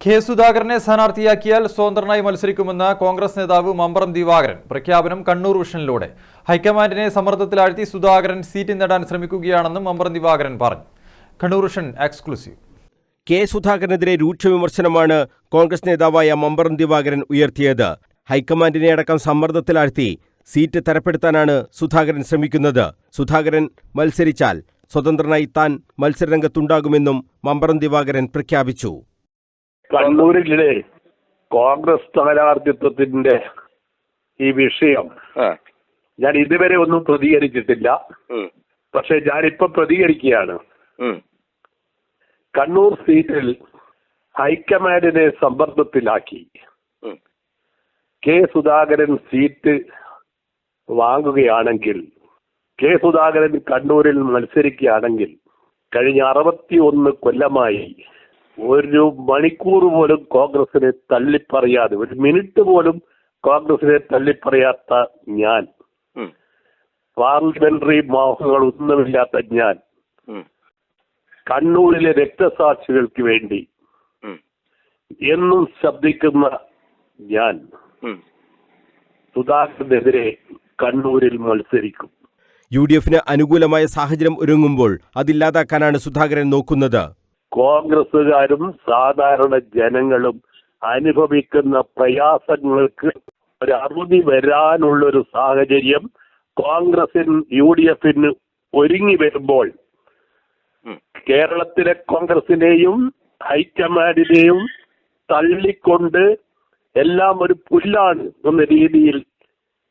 K സുധാകരനെ സ്ഥാനാർത്ഥിയാക്കിയാൽ സ്വതന്ത്രനായി മത്സരിക്കുമെന്ന് കോൺഗ്രസ് നേതാവ് മമ്പറം ദിവാകരൻ. പ്രഖ്യാപനം കണ്ണൂർ വിഷനിലൂടെ ഹൈക്കമാൻഡിനെ സമ്മർദ്ദത്തിലാഴ്ത്തി സുധാകരൻ സീറ്റ് നേടാൻ ശ്രമിക്കുകയാണെന്നും മമ്പറം ദിവാകരൻ പറഞ്ഞു. Kannur vision exclusive. കെ സുധാകരനെതിരെ രൂക്ഷ വിമർശനമാണ് കോൺഗ്രസ് നേതാവായ മമ്പറം ദിവാകരൻ ഉയർത്തിയത്. ഹൈക്കമാൻഡിനെ അടക്കം സമ്മർദ്ദത്തിലാഴ്ത്തി സീറ്റ് തരപ്പെടുത്താനാണ് സുധാകരൻ ശ്രമിക്കുന്നത്. സുധാകരൻ മത്സരിച്ചാൽ സ്വതന്ത്രനായി താൻ മത്സരരംഗത്തുണ്ടാകുമെന്നും മമ്പറം ദിവാകരൻ പ്രഖ്യാപിച്ചു. കണ്ണൂരിലെ കോൺഗ്രസ് സ്ഥാനാർത്ഥിത്വത്തിന്റെ ഈ വിഷയം ഞാൻ ഇതുവരെ ഒന്നും പ്രതികരിച്ചിട്ടില്ല. പക്ഷെ ഞാനിപ്പോ പ്രതികരിക്കുകയാണ്. കണ്ണൂർ സീറ്റിൽ ഹൈക്കമാൻഡിനെ സമ്മർദ്ദത്തിലാക്കി കെ സുധാകരൻ സീറ്റ് വാങ്ങുകയാണെങ്കിൽ, കെ സുധാകരൻ കണ്ണൂരിൽ മത്സരിക്കുകയാണെങ്കിൽ, കഴിഞ്ഞ 61 കൊല്ലമായി ഒരു മണിക്കൂർ പോലും കോൺഗ്രസിനെ തള്ളിപ്പറയാതെ, ഒരു മിനിറ്റ് പോലും കോൺഗ്രസിനെ തള്ളിപ്പറയാത്ത ഞാൻ, പാർലമെന്ററി മോഹങ്ങൾ ഒന്നുമില്ലാത്ത ഞാൻ, കണ്ണൂരിലെ രക്തസാക്ഷികൾക്ക് വേണ്ടി എന്നും ശബ്ദിക്കുന്ന ഞാൻ സുധാകരനെതിരെ കണ്ണൂരിൽ മത്സരിക്കും. UDFന് അനുകൂലമായ സാഹചര്യം ഒരുങ്ങുമ്പോൾ അതില്ലാതാക്കാനാണ് സുധാകരൻ നോക്കുന്നത്. കോൺഗ്രസുകാരും സാധാരണ ജനങ്ങളും അനുഭവിക്കുന്ന പ്രയാസങ്ങൾക്ക് ഒരു അറുതി വരാനുള്ളൊരു സാഹചര്യം കോൺഗ്രസിന് UDFന് ഒരുങ്ങി വരുമ്പോൾ കേരളത്തിലെ കോൺഗ്രസിനെയും ഹൈക്കമാൻഡിനെയും തള്ളിക്കൊണ്ട് എല്ലാം ഒരു പുല്ലാണ് എന്ന രീതിയിൽ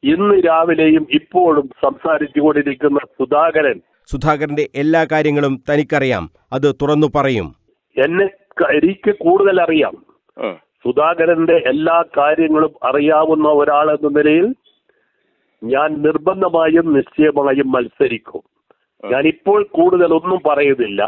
ഇന്ന് രാവിലെയും ഇപ്പോഴും സംസാരിച്ചുകൊണ്ടിരിക്കുന്ന സുധാകരന്റെ എല്ലാ കാര്യങ്ങളും തനിക്കറിയാം, അത് തുറന്നു പറയും. എനിക്ക് കൂടുതൽ അറിയാം. സുധാകരന്റെ എല്ലാ കാര്യങ്ങളും അറിയാവുന്ന ഒരാളെന്ന നിലയിൽ ഞാൻ നിർബന്ധമായും നിശ്ചയമായും മത്സരിക്കും. ഞാനിപ്പോൾ കൂടുതൽ ഒന്നും പറയുന്നില്ല.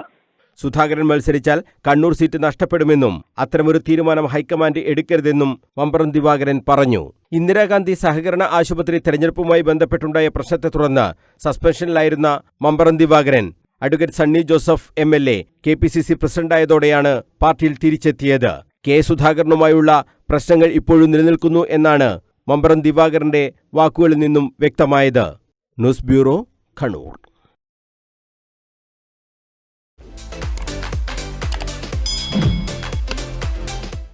സുധാകരൻ മത്സരിച്ചാൽ കണ്ണൂർ സീറ്റ് നഷ്ടപ്പെടുമെന്നും അത്തരമൊരു തീരുമാനം ഹൈക്കമാൻഡ് എടുക്കരുതെന്നും മമ്പറം ദിവാകരൻ പറഞ്ഞു. ഇന്ദിരാഗാന്ധി സഹകരണ ആശുപത്രി തെരഞ്ഞെടുപ്പുമായി ബന്ധപ്പെട്ടുണ്ടായ പ്രശ്നത്തെ തുടർന്ന് സസ്പെൻഷനിലായിരുന്ന Mamparam Divakaran advocate Sunny Joseph MLA KPCC പ്രസിഡന്റായതോടെയാണ് പാർട്ടിയിൽ തിരിച്ചെത്തിയത്. കെ സുധാകരനുമായുള്ള പ്രശ്നങ്ങൾ ഇപ്പോഴും നിലനിൽക്കുന്നു എന്നാണ് മമ്പറം ദിവാകരന്റെ വാക്കുകളിൽ നിന്നും വ്യക്തമായത്. News bureau, Kannur.